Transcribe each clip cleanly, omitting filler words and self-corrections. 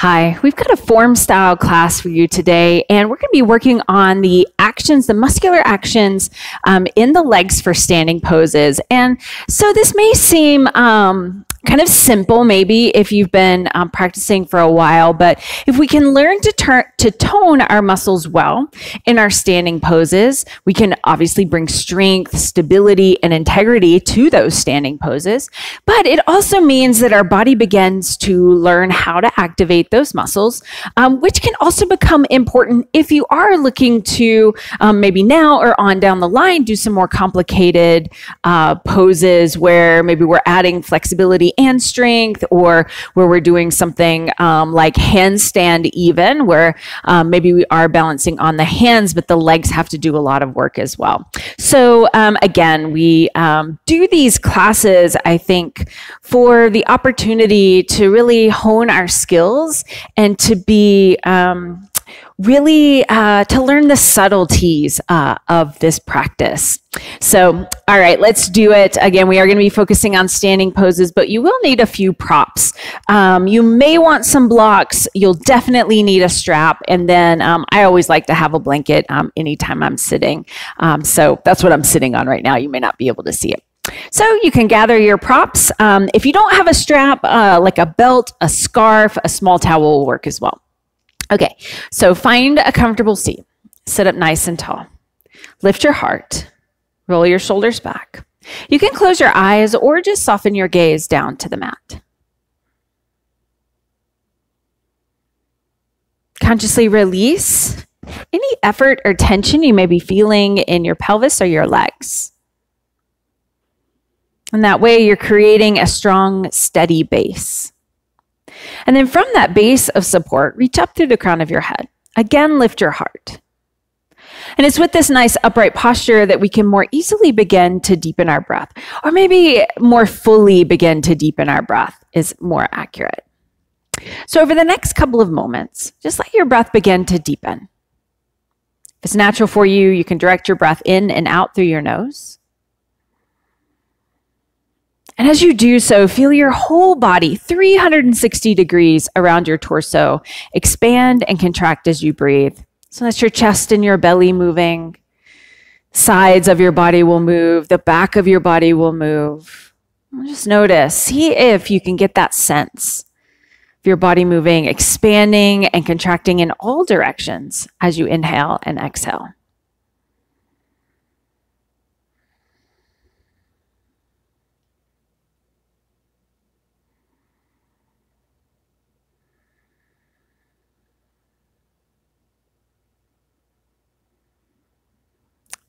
Hi, we've got a form style class for you today, and we're going to be working on the actions, the muscular actions in the legs for standing poses. And so this may seem kind of simple, maybe if you've been practicing for a while, but if we can learn to tone our muscles well in our standing poses, we can obviously bring strength, stability, and integrity to those standing poses. But it also means that our body begins to learn how to activate those muscles, which can also become important if you are looking to maybe now or on down the line do some more complicated poses where maybe we're adding flexibility and strength, or where we're doing something like handstand even, where maybe we are balancing on the hands, but the legs have to do a lot of work as well. So again, we do these classes, I think, for the opportunity to really hone our skills and to be really to learn the subtleties of this practice. So, all right, let's do it. Again, we are going to be focusing on standing poses, but you will need a few props. You may want some blocks. You'll definitely need a strap. And then I always like to have a blanket anytime I'm sitting. So that's what I'm sitting on right now. You may not be able to see it. So you can gather your props. If you don't have a strap, like a belt, a scarf, a small towel will work as well. Okay, so find a comfortable seat. Sit up nice and tall. Lift your heart. Roll your shoulders back. You can close your eyes or just soften your gaze down to the mat. Consciously release any effort or tension you may be feeling in your pelvis or your legs. And that way you're creating a strong, steady base. And then from that base of support, reach up through the crown of your head. Again, lift your heart. And it's with this nice upright posture that we can more easily begin to deepen our breath, or maybe more fully begin to deepen our breath is more accurate. So over the next couple of moments, just let your breath begin to deepen. If it's natural for you, you can direct your breath in and out through your nose. And as you do so, feel your whole body 360 degrees around your torso expand and contract as you breathe. So that's your chest and your belly moving. Sides of your body will move. The back of your body will move. Just notice, see if you can get that sense of your body moving, expanding and contracting in all directions as you inhale and exhale.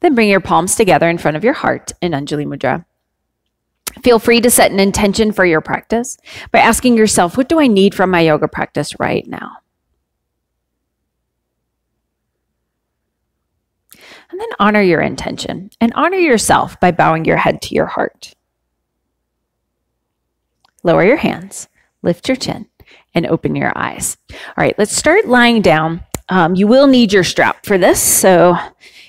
Then bring your palms together in front of your heart in Anjali Mudra. Feel free to set an intention for your practice by asking yourself, what do I need from my yoga practice right now? And then honor your intention and honor yourself by bowing your head to your heart. Lower your hands, lift your chin, and open your eyes. All right, let's start lying down. You will need your strap for this, so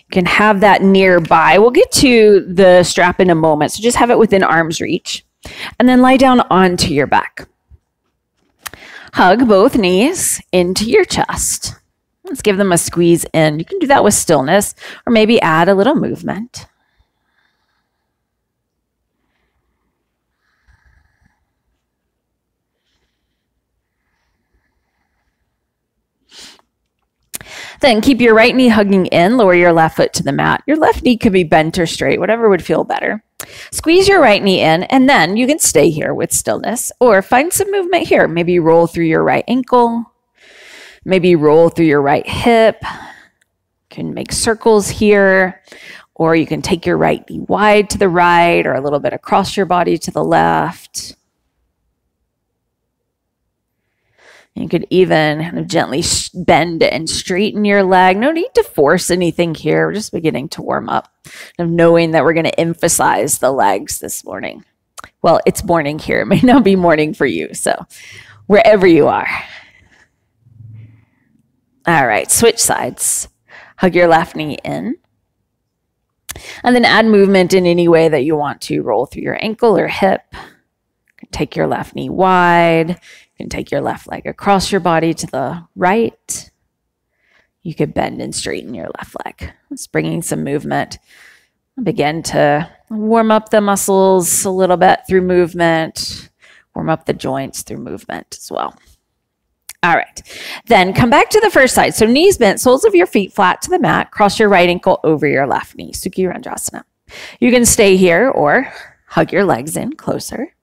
you can have that nearby. We'll get to the strap in a moment, so just have it within arm's reach. And then lie down onto your back. Hug both knees into your chest. Let's give them a squeeze in. You can do that with stillness, or maybe add a little movement. Then keep your right knee hugging in, lower your left foot to the mat. Your left knee could be bent or straight, whatever would feel better. Squeeze your right knee in, and then you can stay here with stillness or find some movement here. Maybe roll through your right ankle, maybe roll through your right hip. You can make circles here, or you can take your right knee wide to the right or a little bit across your body to the left. You could even kind of gently bend and straighten your leg. No need to force anything here. We're just beginning to warm up, of knowing that we're going to emphasize the legs this morning. Well, it's morning here. It may not be morning for you, so wherever you are. All right, switch sides. Hug your left knee in. And then add movement in any way that you want to. Roll through your ankle or hip. Take your left knee wide. You can take your left leg across your body to the right. You could bend and straighten your left leg. It's bringing some movement. Begin to warm up the muscles a little bit through movement. Warm up the joints through movement as well. All right, then come back to the first side. So knees bent, soles of your feet flat to the mat. Cross your right ankle over your left knee, Sukhi Randrasana. You can stay here or hug your legs in closer.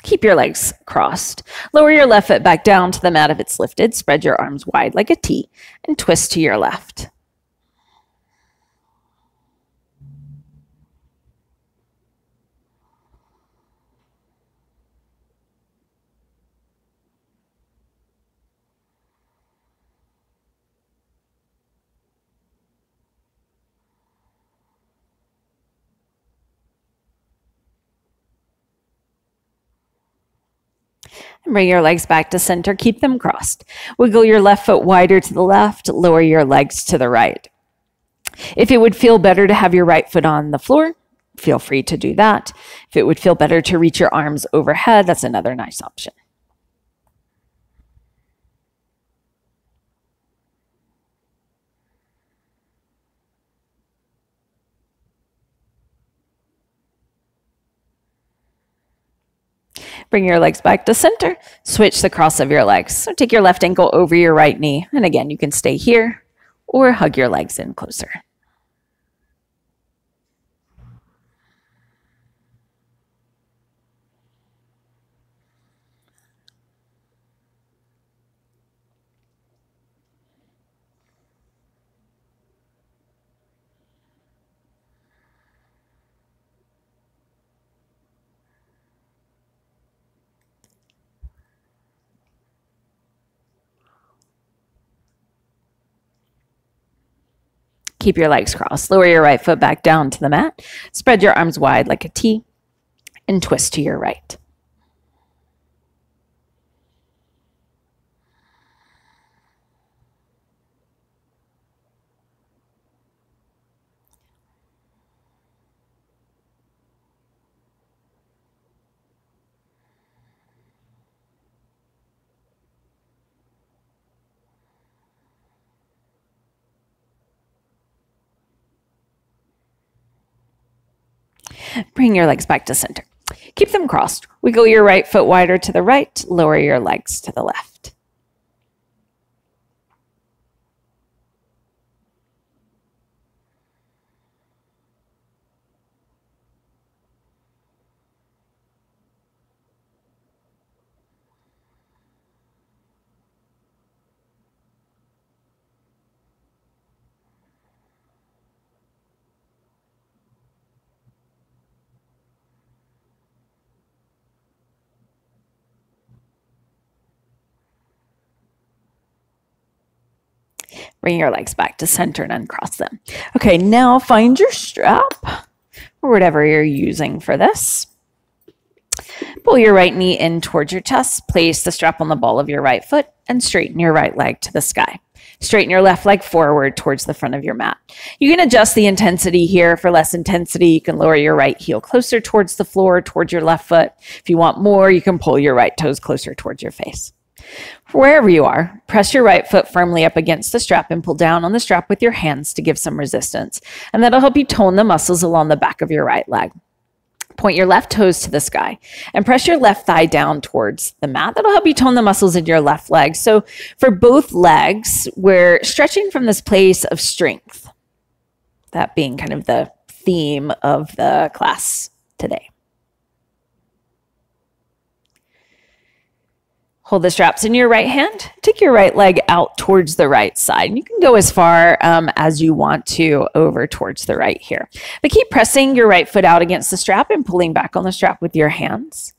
Keep your legs crossed. Lower your left foot back down to the mat if it's lifted. Spread your arms wide like a T and twist to your left. And bring your legs back to center. Keep them crossed. Wiggle your left foot wider to the left. Lower your legs to the right. If it would feel better to have your right foot on the floor, feel free to do that. If it would feel better to reach your arms overhead, that's another nice option. Bring your legs back to center. Switch the cross of your legs. So take your left ankle over your right knee. And again, you can stay here or hug your legs in closer. Keep your legs crossed. Lower your right foot back down to the mat. Spread your arms wide like a T and twist to your right. Bring your legs back to center. Keep them crossed. Wiggle your right foot wider to the right. Lower your legs to the left. Bring your legs back to center and uncross them. Okay, now find your strap or whatever you're using for this. Pull your right knee in towards your chest. Place the strap on the ball of your right foot and straighten your right leg to the sky. Straighten your left leg forward towards the front of your mat. You can adjust the intensity here. For less intensity, you can lower your right heel closer towards the floor, towards your left foot. If you want more, you can pull your right toes closer towards your face. Wherever you are, press your right foot firmly up against the strap and pull down on the strap with your hands to give some resistance. And that'll help you tone the muscles along the back of your right leg. Point your left toes to the sky and press your left thigh down towards the mat. That'll help you tone the muscles in your left leg. So for both legs, we're stretching from this place of strength. That being kind of the theme of the class today. Hold the straps in your right hand. Take your right leg out towards the right side. You can go as far as you want to over towards the right here. But keep pressing your right foot out against the strap and pulling back on the strap with your hands.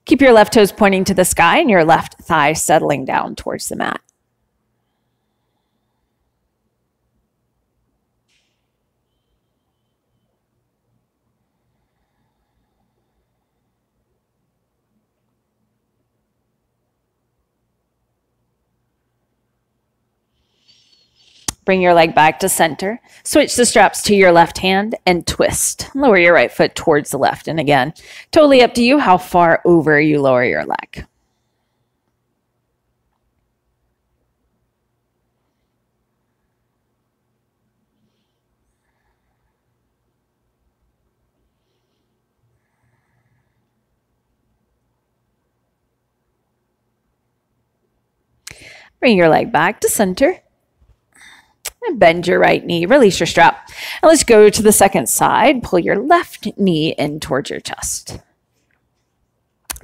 Keep your left toes pointing to the sky and your left thigh settling down towards the mat. Bring your leg back to center. Switch the straps to your left hand and twist. Lower your right foot towards the left. And again, totally up to you how far over you lower your leg. Bring your leg back to center. And bend your right knee, release your strap. And let's go to the second side. Pull your left knee in towards your chest.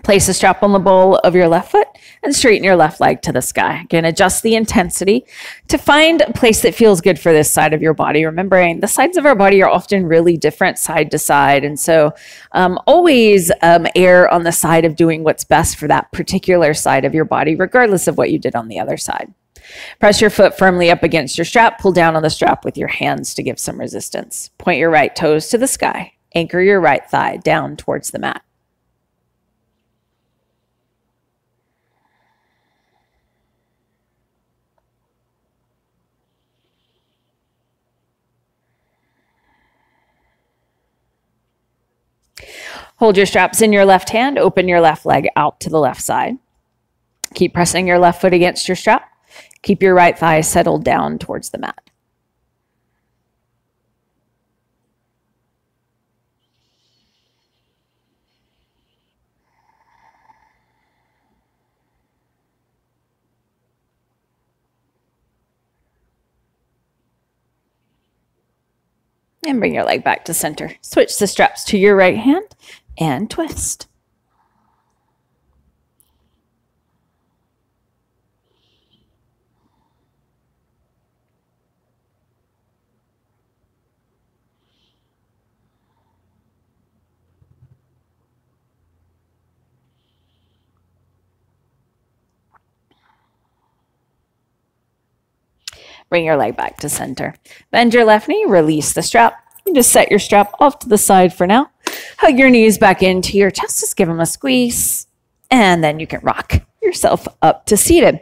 Place the strap on the ball of your left foot and straighten your left leg to the sky. Again, adjust the intensity to find a place that feels good for this side of your body. Remembering the sides of our body are often really different side to side. And so always err on the side of doing what's best for that particular side of your body, regardless of what you did on the other side. Press your foot firmly up against your strap. Pull down on the strap with your hands to give some resistance. Point your right toes to the sky. Anchor your right thigh down towards the mat. Hold your straps in your left hand. Open your left leg out to the left side. Keep pressing your left foot against your strap. Keep your right thigh settled down towards the mat. And bring your leg back to center. Switch the straps to your right hand and twist. Bring your leg back to center. Bend your left knee, release the strap. You just set your strap off to the side for now. Hug your knees back into your chest, just give them a squeeze. And then you can rock yourself up to seated.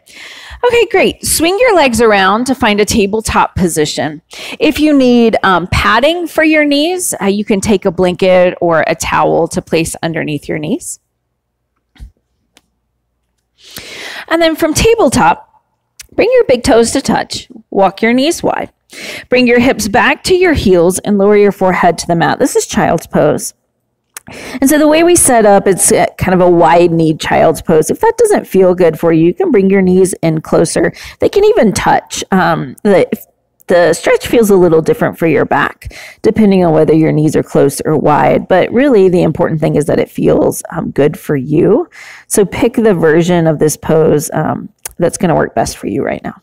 Okay, great. Swing your legs around to find a tabletop position. If you need padding for your knees, you can take a blanket or a towel to place underneath your knees. And then from tabletop, bring your big toes to touch. Walk your knees wide. Bring your hips back to your heels and lower your forehead to the mat. This is child's pose. And so the way we set up, it's kind of a wide-kneed child's pose. If that doesn't feel good for you, you can bring your knees in closer. They can even touch. The stretch feels a little different for your back, depending on whether your knees are close or wide. But really, the important thing is that it feels good for you. So pick the version of this pose that's going to work best for you right now.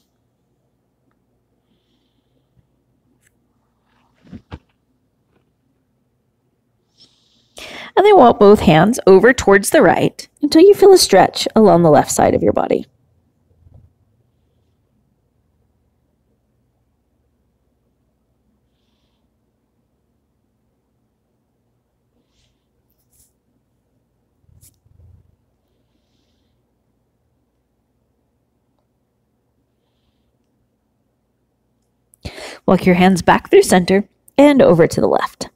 And then walk both hands over towards the right until you feel a stretch along the left side of your body. Walk your hands back through center and over to the left.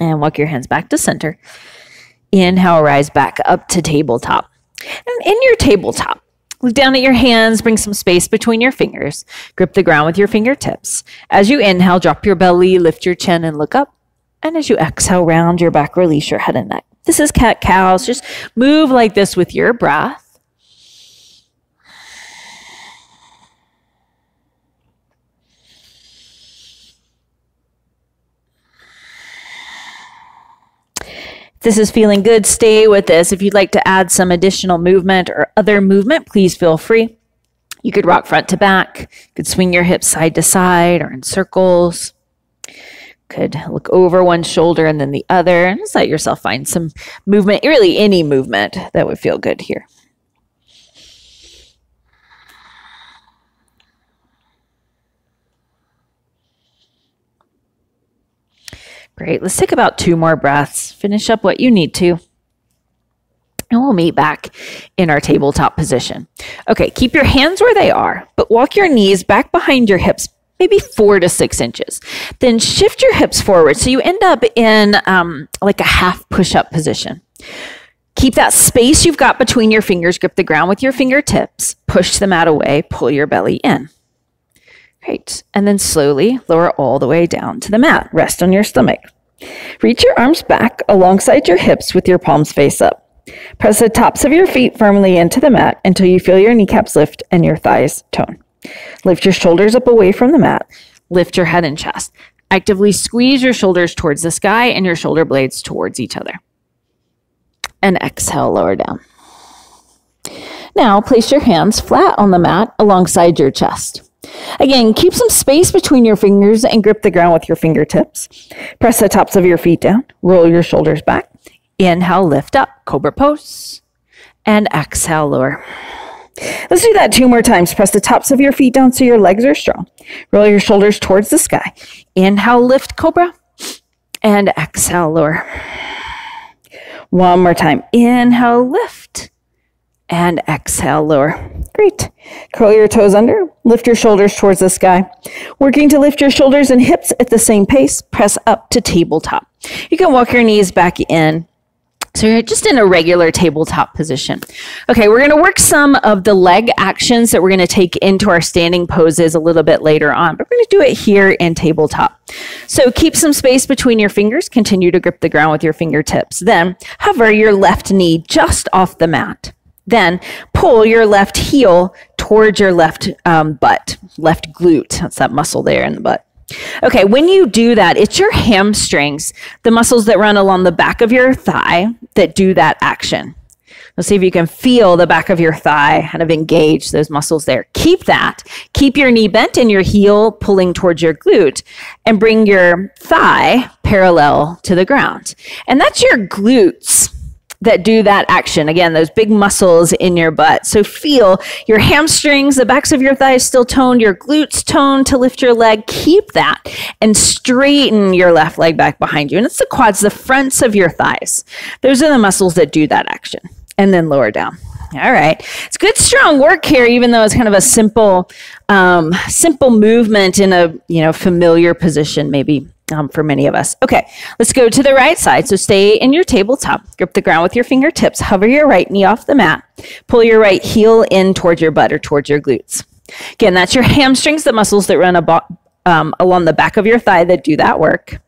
And walk your hands back to center. Inhale, rise back up to tabletop. And in your tabletop, look down at your hands, bring some space between your fingers. Grip the ground with your fingertips. As you inhale, drop your belly, lift your chin, and look up. And as you exhale, round your back, release your head and neck. This is cat-cows. Just move like this with your breath. If this is feeling good, stay with this. If you'd like to add some additional movement or other movement, please feel free. You could rock front to back. You could swing your hips side to side or in circles. Could look over one shoulder and then the other. And just let yourself find some movement, really any movement that would feel good here. Great. Let's take about 2 more breaths. Finish up what you need to. And we'll meet back in our tabletop position. Okay, keep your hands where they are, but walk your knees back behind your hips, maybe 4 to 6 inches. Then shift your hips forward so you end up in like a half push-up position. Keep that space you've got between your fingers. Grip the ground with your fingertips. Push the mat away. Pull your belly in. Great. And then slowly lower all the way down to the mat. Rest on your stomach. Reach your arms back alongside your hips with your palms face up. Press the tops of your feet firmly into the mat until you feel your kneecaps lift and your thighs tone. Lift your shoulders up away from the mat. Lift your head and chest. Actively squeeze your shoulders towards the sky and your shoulder blades towards each other. And exhale, lower down. Now place your hands flat on the mat alongside your chest. Again, keep some space between your fingers and grip the ground with your fingertips. Press the tops of your feet down. Roll your shoulders back. Inhale, lift up, cobra pose, and exhale, lower. Let's do that 2 more times. Press the tops of your feet down so your legs are strong. Roll your shoulders towards the sky. Inhale, lift, cobra, and exhale, lower. 1 more time. Inhale, lift, and exhale, lower. Great. Curl your toes under. Lift your shoulders towards the sky. Working to lift your shoulders and hips at the same pace. Press up to tabletop. You can walk your knees back in. So you're just in a regular tabletop position. Okay, we're going to work some of the leg actions that we're going to take into our standing poses a little bit later on, but we're going to do it here in tabletop. So keep some space between your fingers. Continue to grip the ground with your fingertips. Then hover your left knee just off the mat. Then pull your left heel towards your left butt, left glute. That's that muscle there in the butt. Okay, when you do that, it's your hamstrings, the muscles that run along the back of your thigh, that do that action. Let's see if you can feel the back of your thigh kind of engage those muscles there. Keep that. Keep your knee bent and your heel pulling towards your glute, and bring your thigh parallel to the ground. And that's your glutes that do that action. Again, those big muscles in your butt. So feel your hamstrings, the backs of your thighs still toned, your glutes toned to lift your leg. Keep that and straighten your left leg back behind you. And it's the quads, the fronts of your thighs. Those are the muscles that do that action. And then lower down. All right. It's good, strong work here, even though it's kind of a simple movement in a, familiar position, maybe. For many of us. Okay, let's go to the right side. So stay in your tabletop. Grip the ground with your fingertips. Hover your right knee off the mat. Pull your right heel in towards your butt or towards your glutes. Again, that's your hamstrings, the muscles that run along the back of your thigh that do that work.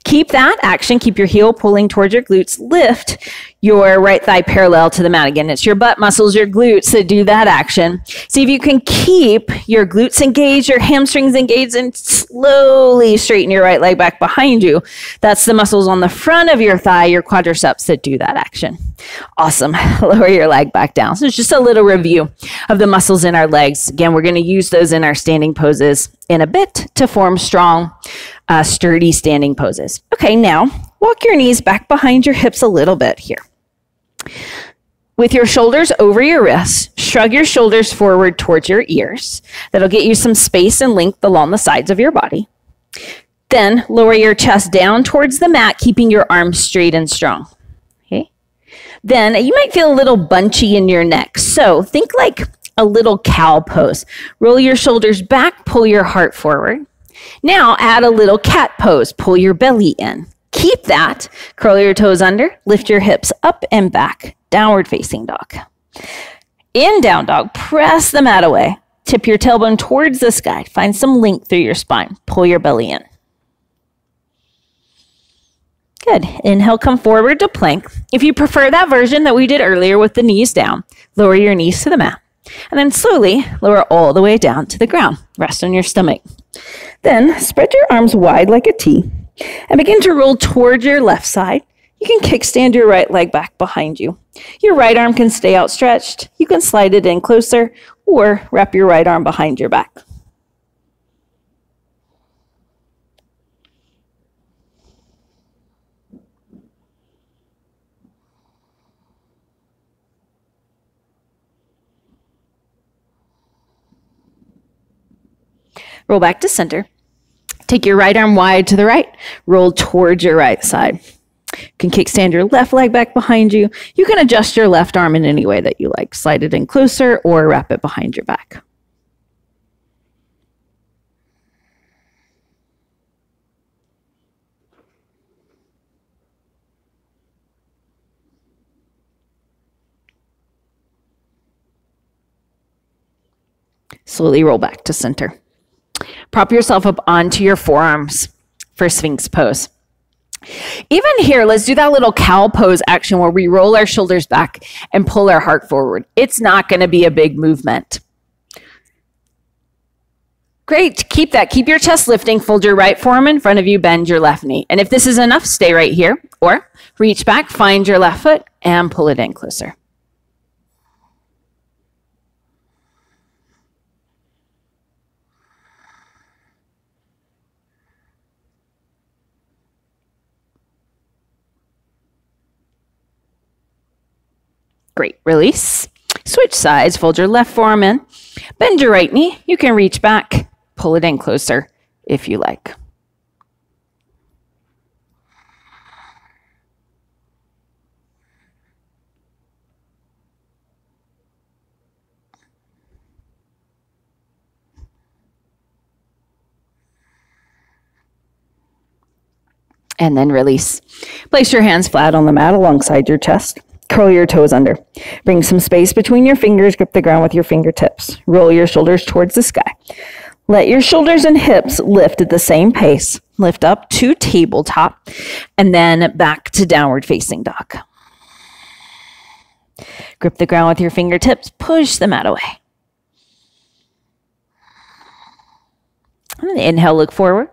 Keep that action. Keep your heel pulling towards your glutes. Lift your right thigh parallel to the mat. Again, it's your butt muscles, your glutes that do that action. See if you can keep your glutes engaged, your hamstrings engaged, and slowly straighten your right leg back behind you. That's the muscles on the front of your thigh, your quadriceps, that do that action. Awesome. Lower your leg back down. So it's just a little review of the muscles in our legs. Again, we're going to use those in our standing poses in a bit to form strong, sturdy standing poses. Okay, now walk your knees back behind your hips a little bit here. With your shoulders over your wrists, shrug your shoulders forward towards your ears. That'll get you some space and length along the sides of your body. Then lower your chest down towards the mat, keeping your arms straight and strong. Okay. Then you might feel a little bunchy in your neck. So think like a little cow pose. Roll your shoulders back, pull your heart forward. Now add a little cat pose. Pull your belly in. Keep that. Curl your toes under. Lift your hips up and back. Downward facing dog. In down dog, press the mat away. Tip your tailbone towards the sky. Find some length through your spine. Pull your belly in. Good. Inhale, come forward to plank. If you prefer that version that we did earlier with the knees down, lower your knees to the mat. And then slowly lower all the way down to the ground. Rest on your stomach. Then spread your arms wide like a T and begin to roll towards your left side. You can kickstand your right leg back behind you. Your right arm can stay outstretched. You can slide it in closer or wrap your right arm behind your back. Roll back to center. Take your right arm wide to the right, roll towards your right side. You can kickstand your left leg back behind you. You can adjust your left arm in any way that you like. Slide it in closer or wrap it behind your back. Slowly roll back to center. Prop yourself up onto your forearms for Sphinx pose. Even here, let's do that little cow pose action where we roll our shoulders back and pull our heart forward. It's not going to be a big movement. Great, keep that. Keep your chest lifting. Fold your right forearm in front of you, bend your left knee. And if this is enough, stay right here. Or reach back, find your left foot, and pull it in closer. Great, release. Switch sides, fold your left forearm in, bend your right knee. You can reach back, pull it in closer if you like. And then release. Place your hands flat on the mat alongside your chest. Curl your toes under. Bring some space between your fingers. Grip the ground with your fingertips. Roll your shoulders towards the sky. Let your shoulders and hips lift at the same pace. Lift up to tabletop and then back to downward facing dog. Grip the ground with your fingertips. Push the mat away. And inhale, look forward.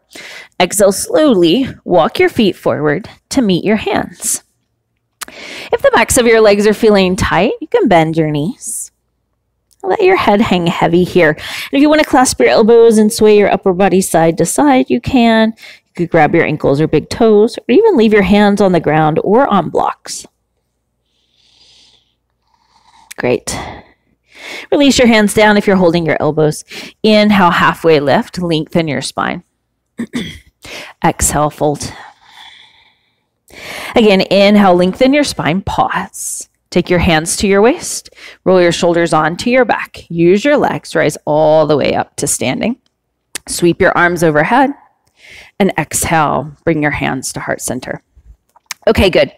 Exhale, slowly walk your feet forward to meet your hands. If the backs of your legs are feeling tight, you can bend your knees. Let your head hang heavy here. And if you want to clasp your elbows and sway your upper body side to side, you can. You could grab your ankles or big toes, or even leave your hands on the ground or on blocks. Great. Release your hands down if you're holding your elbows. Inhale, halfway lift, lengthen your spine. Exhale, fold. Again, inhale, lengthen your spine, pause. Take your hands to your waist, roll your shoulders onto your back. Use your legs, rise all the way up to standing. Sweep your arms overhead and exhale, bring your hands to heart center. Okay, good.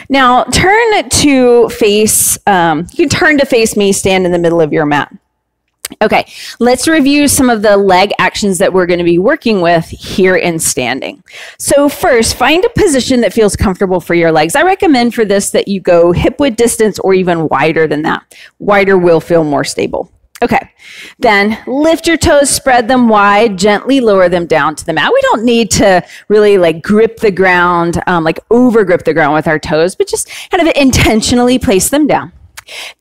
Now turn to face, you can turn to face me, stand in the middle of your mat. Okay, let's review some of the leg actions that we're going to be working with here in standing. So first, find a position that feels comfortable for your legs. I recommend for this that you go hip width distance or even wider than that. Wider will feel more stable. Okay, then lift your toes, spread them wide, gently lower them down to the mat. We don't need to really like grip the ground, like over grip the ground with our toes, but just kind of intentionally place them down.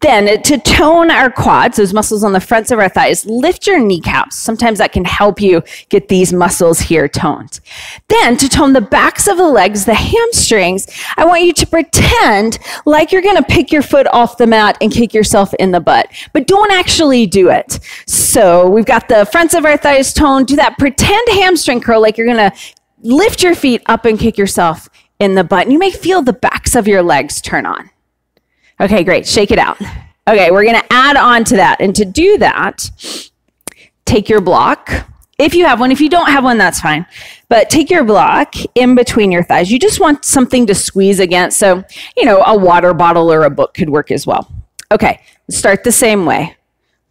Then to tone our quads, those muscles on the fronts of our thighs, lift your kneecaps. Sometimes that can help you get these muscles here toned. Then to tone the backs of the legs, the hamstrings, I want you to pretend like you're going to pick your foot off the mat and kick yourself in the butt, but don't actually do it. So we've got the fronts of our thighs toned. Do that pretend hamstring curl like you're going to lift your feet up and kick yourself in the butt. And you may feel the backs of your legs turn on. Okay, great. Shake it out. Okay, we're going to add on to that. And to do that, take your block. If you have one, if you don't have one, that's fine. But take your block in between your thighs. You just want something to squeeze against. So, you know, a water bottle or a book could work as well. Okay, let's start the same way.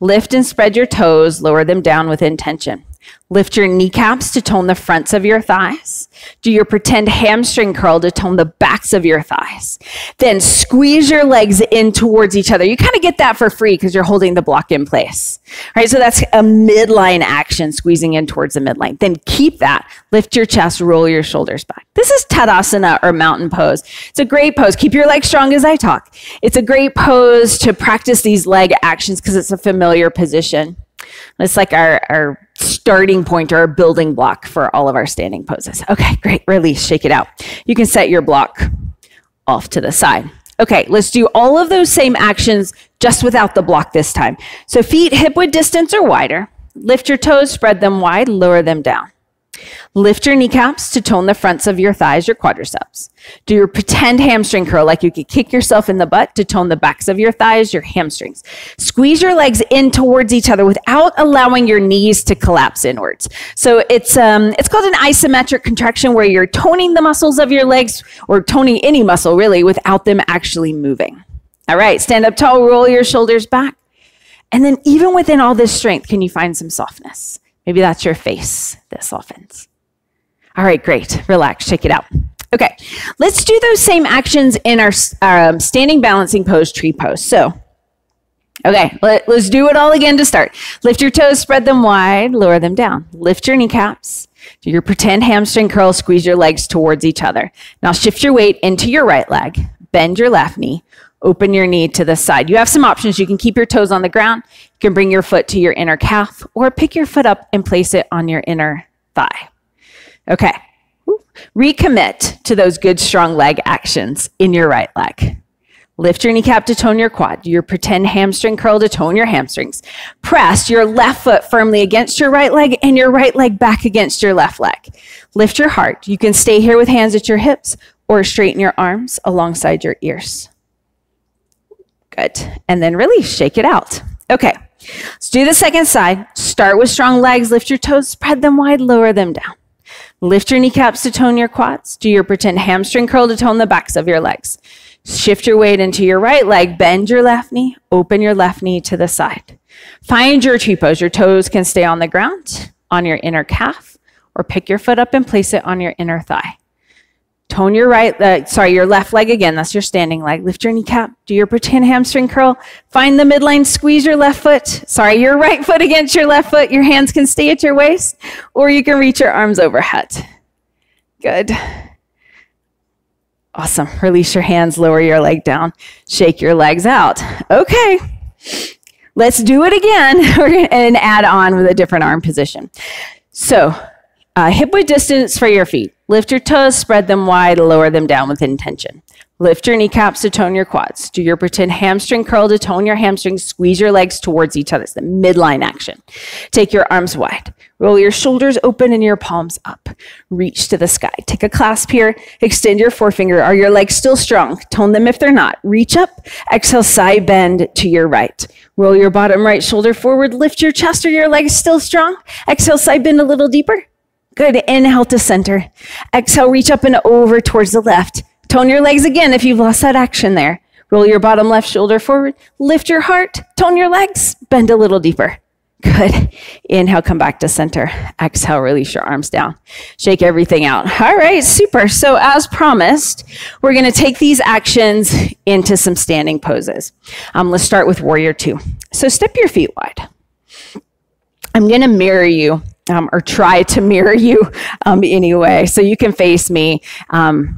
Lift and spread your toes. Lower them down with intention. Lift your kneecaps to tone the fronts of your thighs. Do your pretend hamstring curl to tone the backs of your thighs. Then squeeze your legs in towards each other. You kind of get that for free because you're holding the block in place. All right, so that's a midline action, squeezing in towards the midline. Then keep that. Lift your chest, roll your shoulders back. This is Tadasana or mountain pose. It's a great pose. Keep your legs strong as I talk. It's a great pose to practice these leg actions because it's a familiar position. It's like our starting point or our building block for all of our standing poses. Okay, great. Release, shake it out. You can set your block off to the side. Okay, let's do all of those same actions just without the block this time. So feet hip width distance or wider. Lift your toes, spread them wide, lower them down. Lift your kneecaps to tone the fronts of your thighs, your quadriceps. Do your pretend hamstring curl like you could kick yourself in the butt to tone the backs of your thighs, your hamstrings. Squeeze your legs in towards each other without allowing your knees to collapse inwards. So it's called an isometric contraction where you're toning the muscles of your legs or toning any muscle really without them actually moving. All right, stand up tall, roll your shoulders back. And then even within all this strength, can you find some softness? Maybe that's your face that softens. All right, great. Relax, check it out. Okay, let's do those same actions in our standing balancing pose, tree pose. So, okay, let's do it all again to start. Lift your toes, spread them wide, lower them down. Lift your kneecaps. Do your pretend hamstring curl, squeeze your legs towards each other. Now shift your weight into your right leg, bend your left knee, open your knee to the side. You have some options. You can keep your toes on the ground. You can bring your foot to your inner calf or pick your foot up and place it on your inner thigh. Okay, recommit to those good strong leg actions in your right leg. Lift your kneecap to tone your quad. Do your pretend hamstring curl to tone your hamstrings. Press your left foot firmly against your right leg and your right leg back against your left leg. Lift your heart. You can stay here with hands at your hips or straighten your arms alongside your ears. Good, and then release, shake it out. Okay, let's do the second side. Start with strong legs. Lift your toes, spread them wide, lower them down. Lift your kneecaps to tone your quads. Do your pretend hamstring curl to tone the backs of your legs. Shift your weight into your right leg. Bend your left knee. Open your left knee to the side. Find your tree pose. Your toes can stay on the ground, on your inner calf, or pick your foot up and place it on your inner thigh. Tone your your left leg again. That's your standing leg. Lift your kneecap. Do your pretend hamstring curl. Find the midline. Squeeze your left foot. Your right foot against your left foot. Your hands can stay at your waist, or you can reach your arms overhead. Good. Awesome. Release your hands. Lower your leg down. Shake your legs out. Okay. Let's do it again and add on with a different arm position. So, hip width distance for your feet. Lift your toes, spread them wide, lower them down with intention. Lift your kneecaps to tone your quads. Do your pretend hamstring curl to tone your hamstrings. Squeeze your legs towards each other. It's the midline action. Take your arms wide. Roll your shoulders open and your palms up. Reach to the sky. Take a clasp here. Extend your forefinger. Are your legs still strong? Tone them if they're not. Reach up. Exhale, side bend to your right. Roll your bottom right shoulder forward. Lift your chest. Are your legs still strong? Exhale, side bend a little deeper. Good. Inhale to center. Exhale, reach up and over towards the left. Tone your legs again if you've lost that action there. Roll your bottom left shoulder forward. Lift your heart. Tone your legs. Bend a little deeper. Good. Inhale, come back to center. Exhale, release your arms down. Shake everything out. All right, super. So as promised, we're going to take these actions into some standing poses. Let's start with Warrior Two. So step your feet wide. I'm going to mirror you. Or try to mirror you anyway. So you can face me and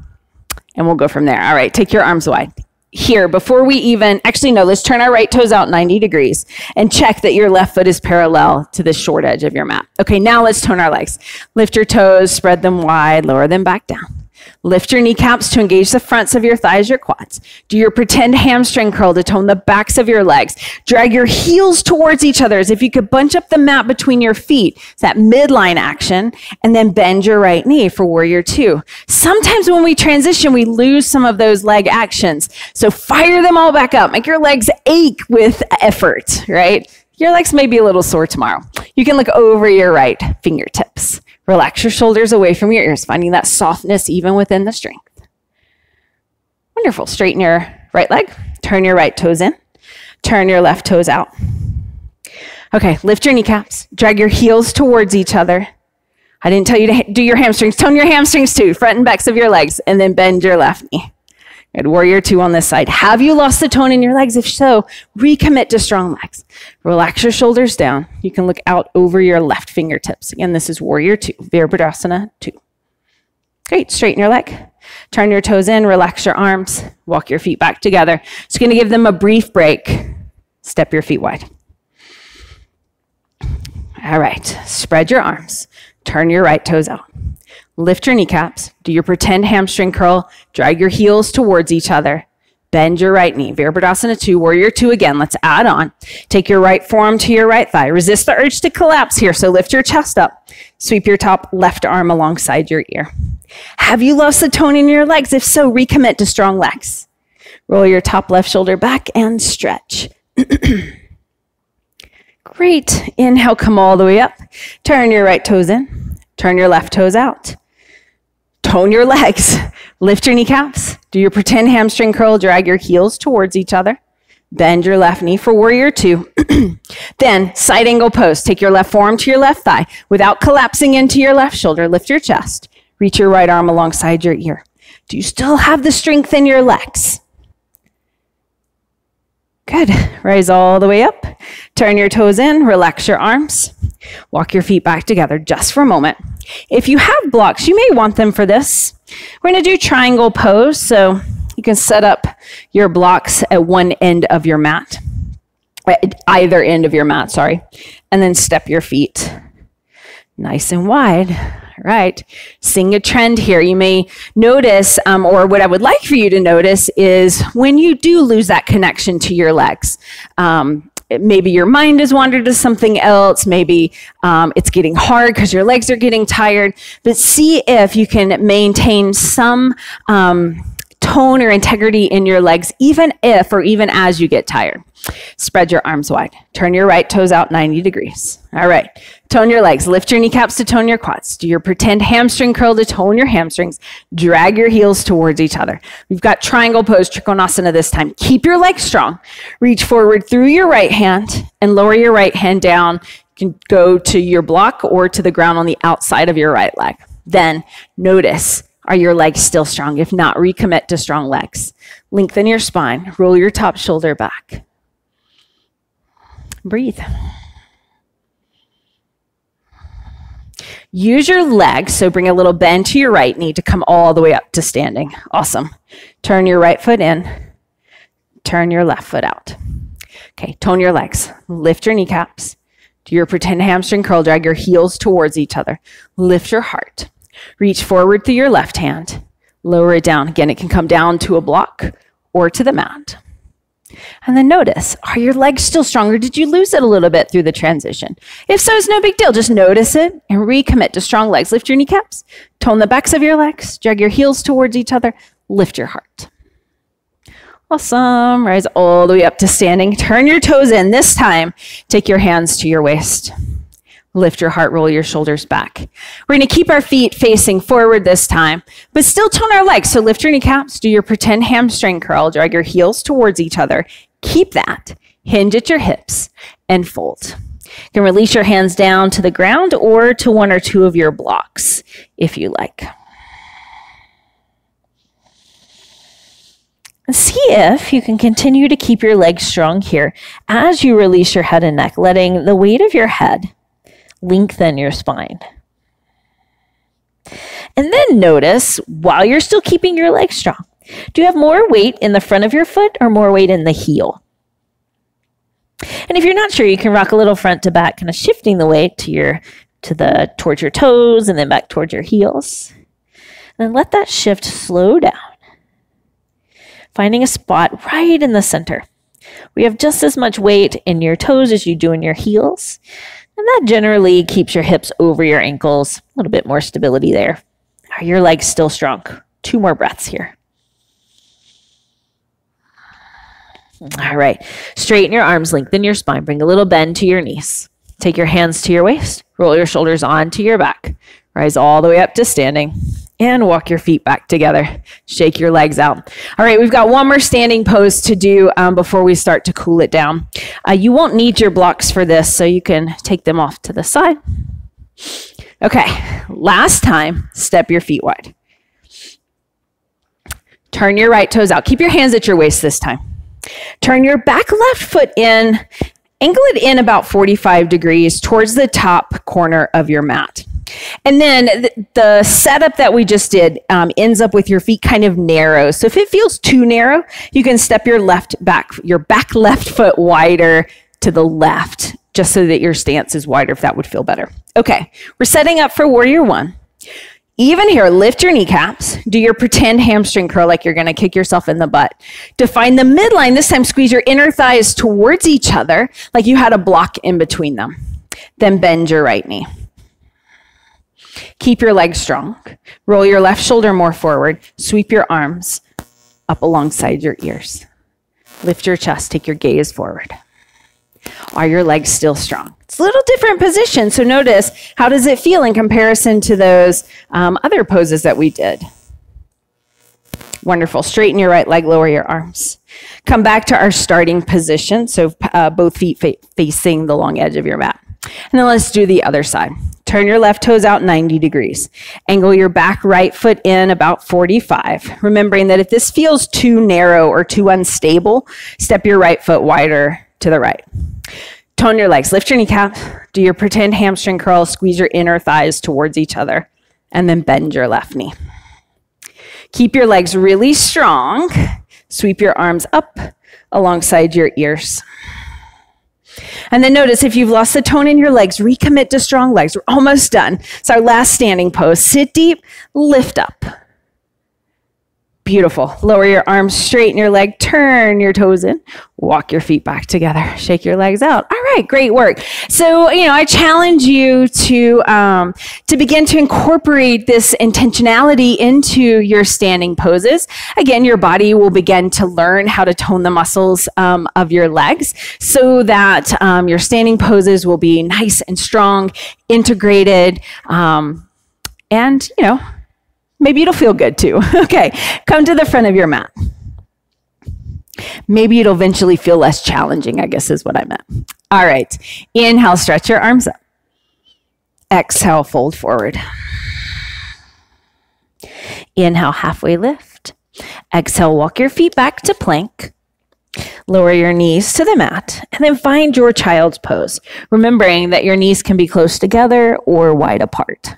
we'll go from there. All right, take your arms wide. Here, before we even, let's turn our right toes out 90 degrees and check that your left foot is parallel to the short edge of your mat. Okay, now let's tone our legs. Lift your toes, spread them wide, lower them back down. Lift your kneecaps to engage the fronts of your thighs, your quads. Do your pretend hamstring curl to tone the backs of your legs. Drag your heels towards each other as if you could bunch up the mat between your feet. It's that midline action. And then bend your right knee for Warrior Two. Sometimes when we transition, we lose some of those leg actions. So fire them all back up. Make your legs ache with effort, right? Your legs may be a little sore tomorrow. You can look over your right fingertips. Relax your shoulders away from your ears, finding that softness even within the strength. Wonderful. Straighten your right leg. Turn your right toes in. Turn your left toes out. Okay, lift your kneecaps. Drag your heels towards each other. I didn't tell you to do your hamstrings. Tone your hamstrings too, front and backs of your legs, and then bend your left knee. Good. Warrior Two on this side. Have you lost the tone in your legs? If so, recommit to strong legs. Relax your shoulders down. You can look out over your left fingertips. Again, this is Warrior Two, Virabhadrasana 2. Great. Straighten your leg. Turn your toes in. Relax your arms. Walk your feet back together. Just going to give them a brief break. Step your feet wide. All right. Spread your arms. Turn your right toes out. Lift your kneecaps. Do your pretend hamstring curl. Drag your heels towards each other. Bend your right knee. Virabhadrasana 2, Warrior 2 again. Let's add on. Take your right forearm to your right thigh. Resist the urge to collapse here. So lift your chest up. Sweep your top left arm alongside your ear. Have you lost the tone in your legs? If so, recommit to strong legs. Roll your top left shoulder back and stretch. Great. Inhale, come all the way up. Turn your right toes in. Turn your left toes out. Tone your legs. Lift your kneecaps. Do your pretend hamstring curl. Drag your heels towards each other. Bend your left knee for Warrior 2. Then side angle pose. Take your left forearm to your left thigh. Without collapsing into your left shoulder, lift your chest. Reach your right arm alongside your ear. Do you still have the strength in your legs? Good. Rise all the way up. Turn your toes in. Relax your arms. Walk your feet back together just for a moment. If you have blocks, you may want them for this. We're going to do triangle pose. So you can set up your blocks at one end of your mat, at either end of your mat, sorry, and then step your feet nice and wide. All right. Seeing a trend here. You may notice, or what I would like for you to notice is when you do lose that connection to your legs, maybe your mind has wandered to something else. Maybe it's getting hard because your legs are getting tired. But see if you can maintain some tone or integrity in your legs, even if or even as you get tired. Spread your arms wide. Turn your right toes out 90 degrees. All right. Tone your legs. Lift your kneecaps to tone your quads. Do your pretend hamstring curl to tone your hamstrings. Drag your heels towards each other. We've got triangle pose, Trikonasana this time. Keep your legs strong. Reach forward through your right hand and lower your right hand down. You can go to your block or to the ground on the outside of your right leg. Then notice, are your legs still strong? If not, recommit to strong legs. Lengthen your spine. Roll your top shoulder back. Breathe. Use your legs, so bring a little bend to your right knee to come all the way up to standing. Awesome. Turn your right foot in. Turn your left foot out. Okay, tone your legs. Lift your kneecaps. Do your pretend hamstring curl. Drag your heels towards each other. Lift your heart. Reach forward through your left hand. Lower it down. Again, it can come down to a block or to the mat. And then notice, are your legs still strong or did you lose it a little bit through the transition? If so, it's no big deal. Just notice it and recommit to strong legs. Lift your kneecaps. Tone the backs of your legs. Drag your heels towards each other. Lift your heart. Awesome. Rise all the way up to standing. Turn your toes in. This time, take your hands to your waist. Lift your heart, roll your shoulders back. We're going to keep our feet facing forward this time, but still tone our legs. So lift your kneecaps, do your pretend hamstring curl, drag your heels towards each other. Keep that. Hinge at your hips and fold. You can release your hands down to the ground or to one or two of your blocks if you like. See if you can continue to keep your legs strong here as you release your head and neck, letting the weight of your head lengthen your spine. And then notice, while you're still keeping your legs strong, do you have more weight in the front of your foot or more weight in the heel? And if you're not sure, you can rock a little front to back, kind of shifting the weight towards your toes and then back towards your heels. And then let that shift slow down, finding a spot right in the center. We have just as much weight in your toes as you do in your heels. And that generally keeps your hips over your ankles. A little bit more stability there. Are your legs still strong? 2 more breaths here. All right. Straighten your arms, lengthen your spine. Bring a little bend to your knees. Take your hands to your waist. Roll your shoulders onto your back. Rise all the way up to standing. And walk your feet back together. Shake your legs out. All right, we've got one more standing pose to do before we start to cool it down. You won't need your blocks for this, so you can take them off to the side. Okay, last time, step your feet wide. Turn your right toes out. Keep your hands at your waist this time. Turn your back left foot in. Angle it in about 45 degrees towards the top corner of your mat. And then the setup that we just did ends up with your feet kind of narrow. So if it feels too narrow, you can step your back left foot wider to the left, just so that your stance is wider if that would feel better. Okay, we're setting up for Warrior 1. Even here, lift your kneecaps. Do your pretend hamstring curl like you're going to kick yourself in the butt. To find the midline, this time squeeze your inner thighs towards each other like you had a block in between them. Then bend your right knee. Keep your legs strong. Roll your left shoulder more forward. Sweep your arms up alongside your ears. Lift your chest. Take your gaze forward. Are your legs still strong? It's a little different position, so notice, how does it feel in comparison to those other poses that we did? Wonderful. Straighten your right leg, lower your arms. Come back to our starting position, so both feet facing the long edge of your mat. And then let's do the other side. Turn your left toes out 90 degrees. Angle your back right foot in about 45. Remembering that if this feels too narrow or too unstable, step your right foot wider to the right. Tone your legs. Lift your kneecap. Do your pretend hamstring curl. Squeeze your inner thighs towards each other. And then bend your left knee. Keep your legs really strong. Sweep your arms up alongside your ears. And then notice if you've lost the tone in your legs, recommit to strong legs. We're almost done. It's our last standing pose. Sit deep, lift up. Beautiful. Lower your arms, straighten your leg, turn your toes in, walk your feet back together, shake your legs out. All right, great work. So, I challenge you to begin to incorporate this intentionality into your standing poses. Again, your body will begin to learn how to tone the muscles of your legs so that your standing poses will be nice and strong, integrated, and, maybe it'll feel good too. Okay, come to the front of your mat. Maybe it'll eventually feel less challenging, I guess is what I meant. All right, inhale, stretch your arms up. Exhale, fold forward. Inhale, halfway lift. Exhale, walk your feet back to plank. Lower your knees to the mat, and then find your child's pose, remembering that your knees can be close together or wide apart.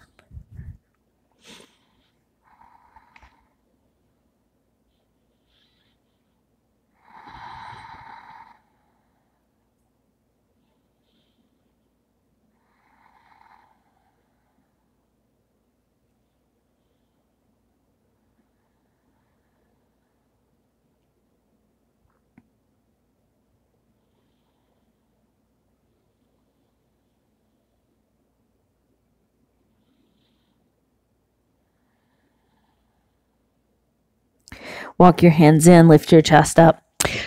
Walk your hands in, lift your chest up.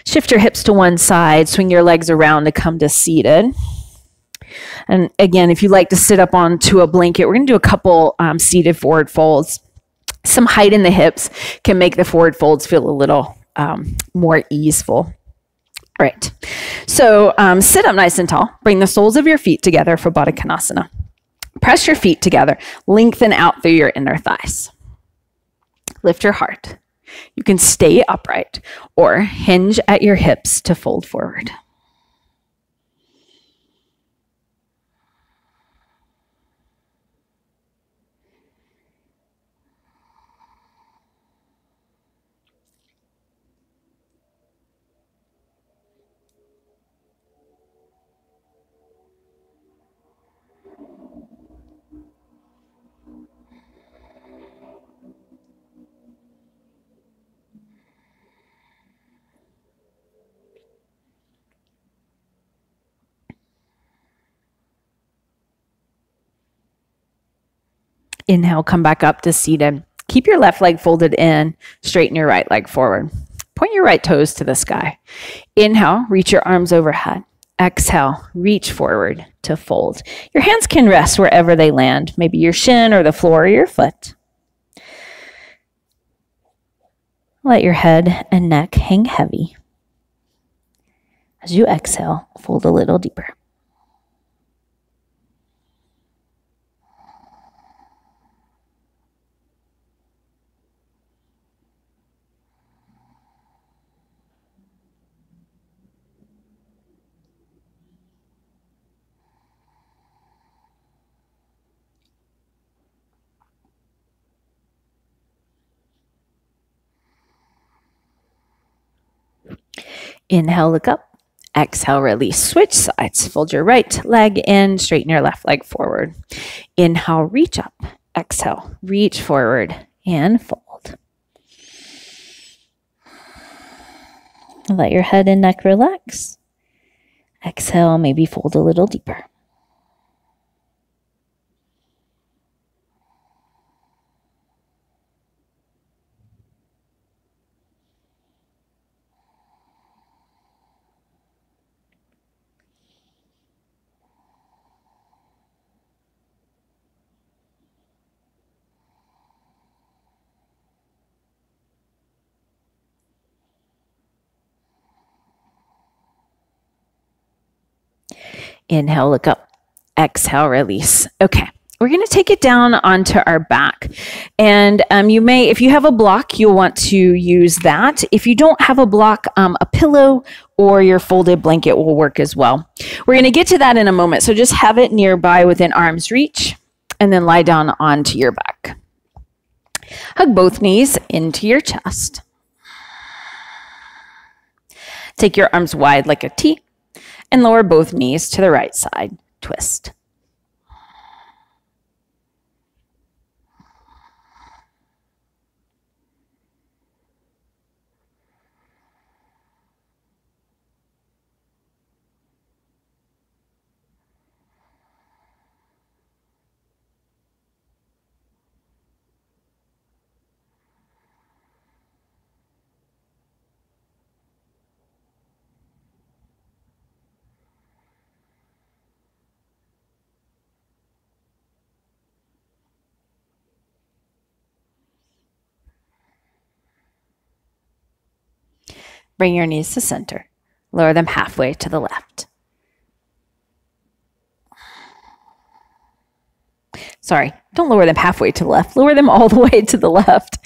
Shift your hips to one side, swing your legs around to come to seated. And again, if you like to sit up onto a blanket, we're going to do a couple seated forward folds. Some height in the hips can make the forward folds feel a little more easeful. All right, so sit up nice and tall. Bring the soles of your feet together for Baddha Konasana. Press your feet together. Lengthen out through your inner thighs. Lift your heart. You can stay upright or hinge at your hips to fold forward. Inhale, come back up to seated. Keep your left leg folded in, straighten your right leg forward. Point your right toes to the sky. Inhale, reach your arms overhead. Exhale, reach forward to fold. Your hands can rest wherever they land, maybe your shin or the floor or your foot. Let your head and neck hang heavy. As you exhale, fold a little deeper. Inhale, look up. Exhale, release. Switch sides. Fold your right leg in, straighten your left leg forward. Inhale, reach up. Exhale, reach forward and fold. Let your head and neck relax. Exhale, maybe fold a little deeper. Inhale, look up. Exhale, release. Okay. We're going to take it down onto our back. And you may, if you have a block, you'll want to use that. If you don't have a block, a pillow or your folded blanket will work as well. We're going to get to that in a moment. So just have it nearby within arm's reach and then lie down onto your back. Hug both knees into your chest. Take your arms wide like a T and lower both knees to the right side. Twist. Bring your knees to center. Lower them halfway to the left. Sorry, don't lower them halfway to the left. Lower them all the way to the left.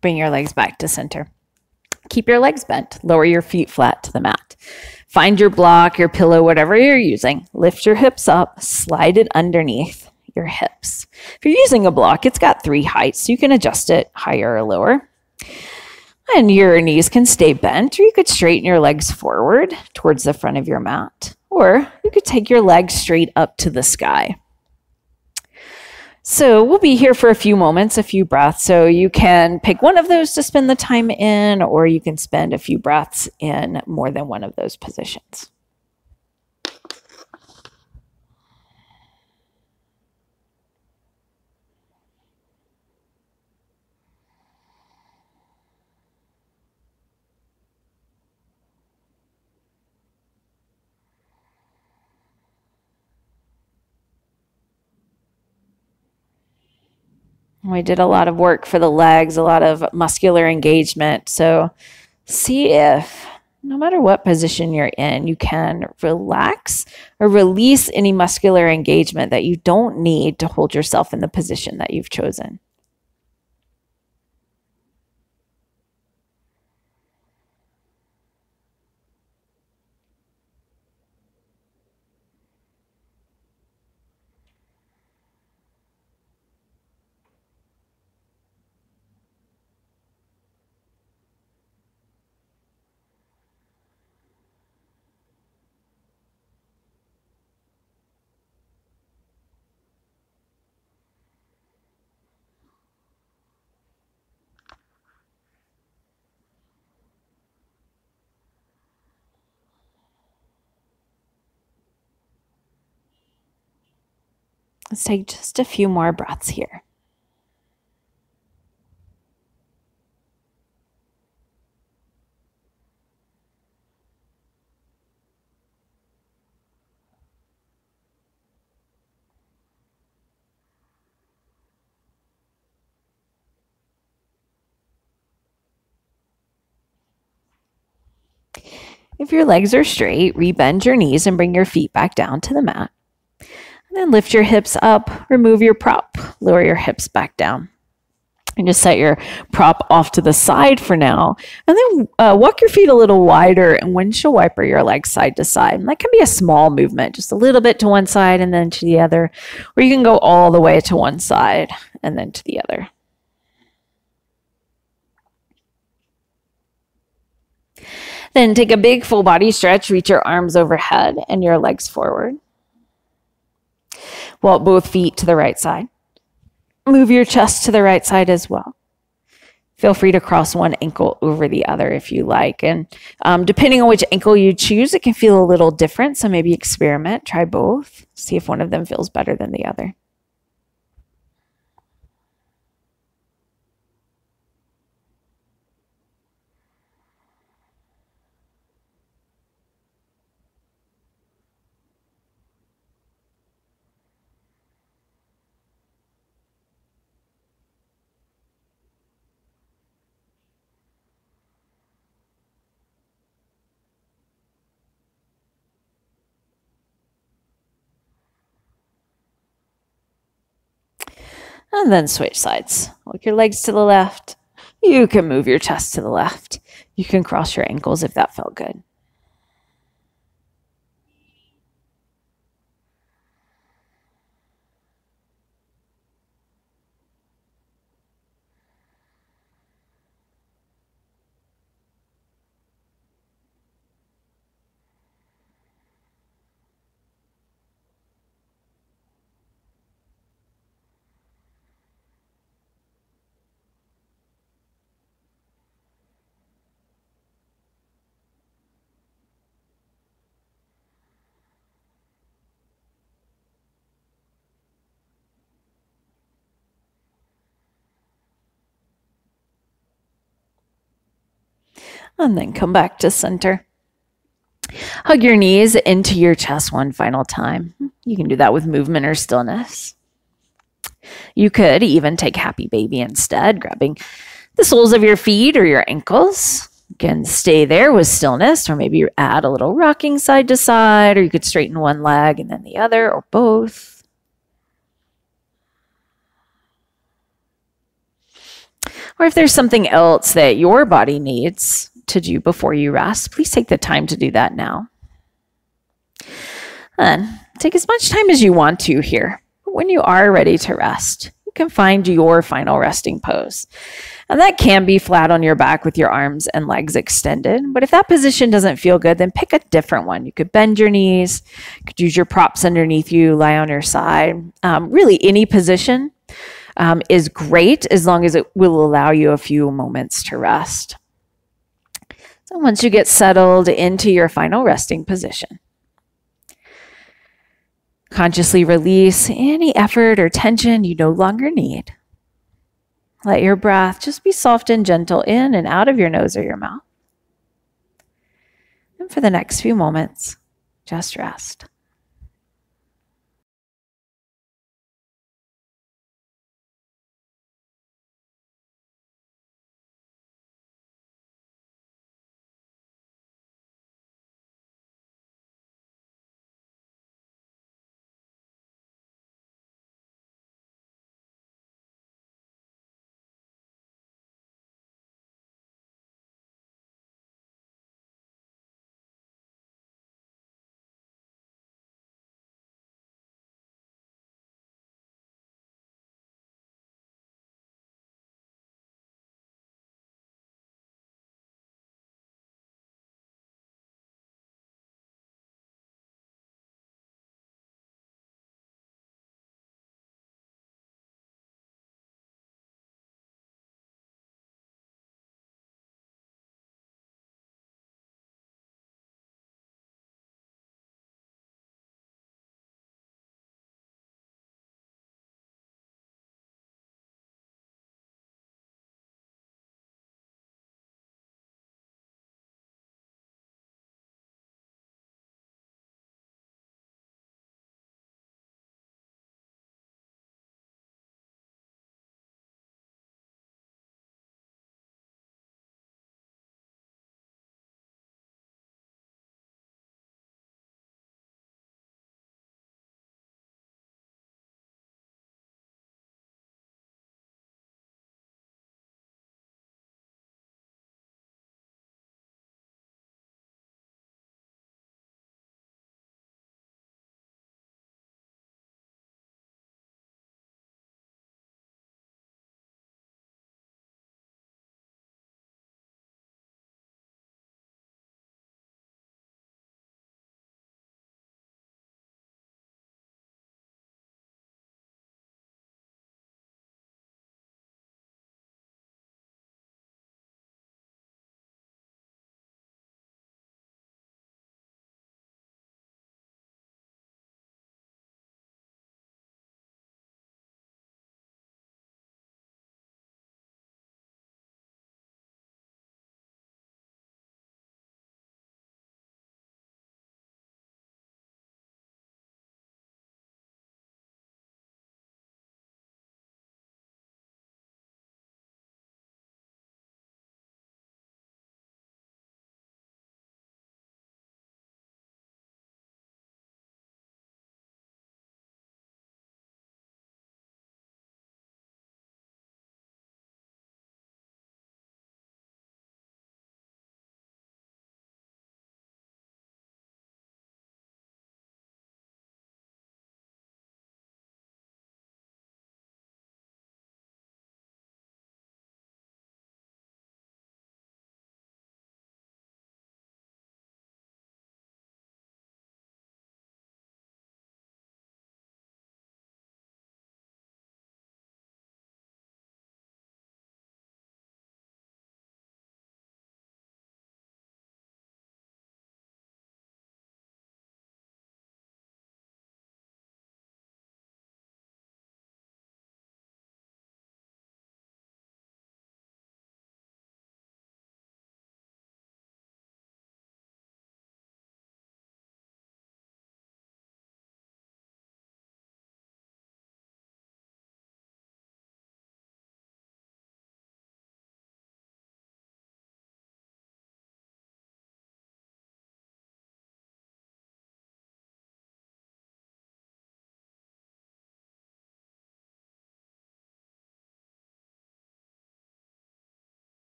Bring your legs back to center. Keep your legs bent. Lower your feet flat to the mat. Find your block, your pillow, whatever you're using. Lift your hips up, slide it underneath your hips. If you're using a block, it's got 3 heights. So you can adjust it higher or lower. And your knees can stay bent, or you could straighten your legs forward towards the front of your mat. Or you could take your legs straight up to the sky. So we'll be here for a few moments, a few breaths. So you can pick one of those to spend the time in, or you can spend a few breaths in more than one of those positions. We did a lot of work for the legs, a lot of muscular engagement. So see if, no matter what position you're in, you can relax or release any muscular engagement that you don't need to hold yourself in the position that you've chosen. Let's take just a few more breaths here. If your legs are straight, rebend your knees and bring your feet back down to the mat. And then lift your hips up, remove your prop, lower your hips back down. And just set your prop off to the side for now. And then walk your feet a little wider and windshield wiper your legs side to side. And that can be a small movement, just a little bit to one side and then to the other. Or you can go all the way to one side and then to the other. Then take a big full body stretch, reach your arms overhead and your legs forward. Walk both feet to the right side. Move your chest to the right side as well. Feel free to cross one ankle over the other if you like. And depending on which ankle you choose, it can feel a little different. So maybe experiment, try both, see if one of them feels better than the other. And then switch sides. Walk your legs to the left. You can move your chest to the left. You can cross your ankles if that felt good. And then come back to center. Hug your knees into your chest one final time. You can do that with movement or stillness. You could even take happy baby instead, grabbing the soles of your feet or your ankles. You can stay there with stillness, or maybe add a little rocking side to side, or you could straighten one leg and then the other, or both. Or if there's something else that your body needs to do before you rest, please take the time to do that now. Then take as much time as you want to here. But when you are ready to rest, you can find your final resting pose. And that can be flat on your back with your arms and legs extended. But if that position doesn't feel good, then pick a different one. You could bend your knees, you could use your props underneath you, lie on your side. Really, any position is great as long as it will allow you a few moments to rest. So once you get settled into your final resting position, consciously release any effort or tension you no longer need. Let your breath just be soft and gentle in and out of your nose or your mouth. And for the next few moments, just rest.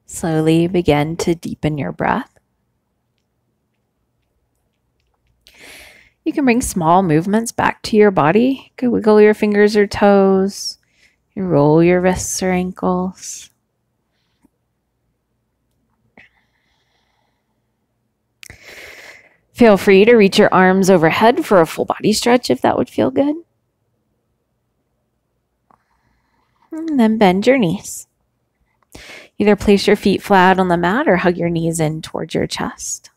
Slowly begin to deepen your breath. You can bring small movements back to your body. You can wiggle your fingers or toes. You roll your wrists or ankles. Feel free to reach your arms overhead for a full body stretch if that would feel good. And then bend your knees. Either place your feet flat on the mat or hug your knees in towards your chest.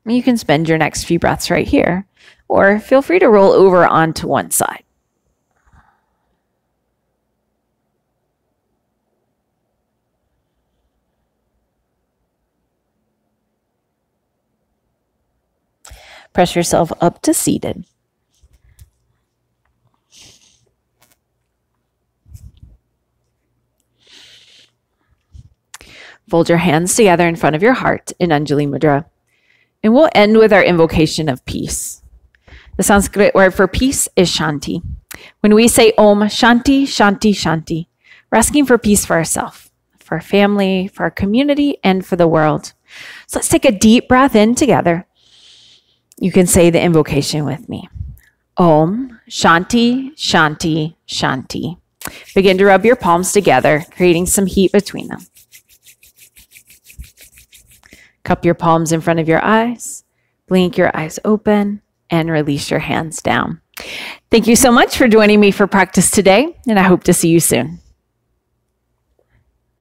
You can spend your next few breaths right here, or feel free to roll over onto one side. Press yourself up to seated. Fold your hands together in front of your heart in Anjali Mudra. And we'll end with our invocation of peace. The Sanskrit word for peace is Shanti. When we say Om Shanti, Shanti, Shanti, we're asking for peace for ourselves, for our family, for our community, and for the world. So let's take a deep breath in together. You can say the invocation with me. Om Shanti, Shanti, Shanti. Begin to rub your palms together, creating some heat between them. Cup your palms in front of your eyes, blink your eyes open, and release your hands down. Thank you so much for joining me for practice today, and I hope to see you soon.